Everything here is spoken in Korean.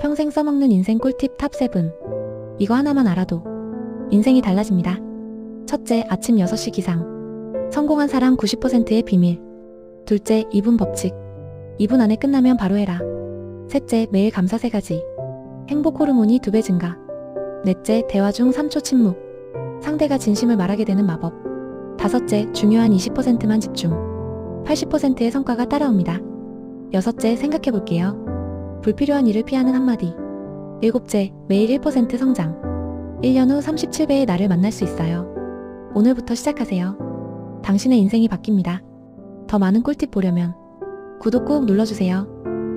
평생 써먹는 인생 꿀팁 탑 7. 이거 하나만 알아도 인생이 달라집니다. 첫째, 아침 6시 기상. 성공한 사람 90%의 비밀. 둘째, 2분 법칙. 2분 안에 끝나면 바로 해라. 셋째, 매일 감사 3가지. 행복 호르몬이 2배 증가. 넷째, 대화 중 3초 침묵. 상대가 진심을 말하게 되는 마법. 다섯째, 중요한 20%만 집중. 80%의 성과가 따라옵니다. 여섯째, 생각해볼게요. 불필요한 일을 피하는 한마디. 일곱째, 매일 1% 성장. 1년 후 37배의 나를 만날 수 있어요. 오늘부터 시작하세요. 당신의 인생이 바뀝니다. 더 많은 꿀팁 보려면 구독 꾹 눌러주세요.